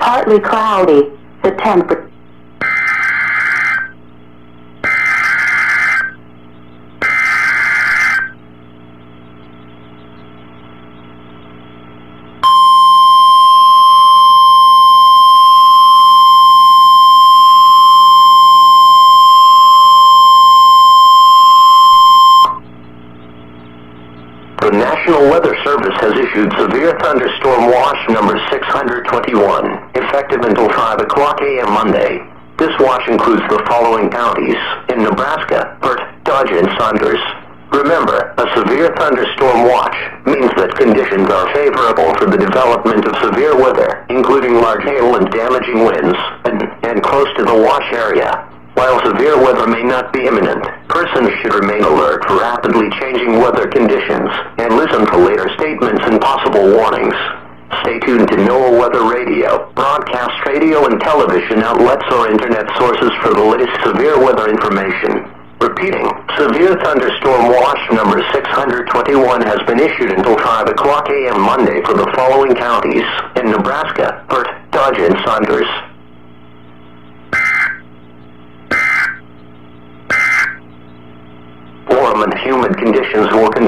partly cloudy. The temperature. The National Weather Service has issued severe thunderstorm watch number 621, effective until 5 o'clock a.m. Monday. This watch includes the following counties in Nebraska: Burt, Dodge, and Saunders. Remember, a severe thunderstorm watch means that conditions are favorable for the development of severe weather, including large hail and damaging winds, and close to the watch area. While severe weather may not be imminent, persons should remain alert for rapidly changing weather conditions and listen to later statements and possible warnings. Stay tuned to NOAA Weather Radio, broadcast radio and television outlets or internet sources for the latest severe weather information. Repeating, severe thunderstorm watch number 621 has been issued until 5 o'clock a.m. Monday for the following counties in Nebraska: Burt, Dodge, and Saunders. Warm and humid conditions will continue.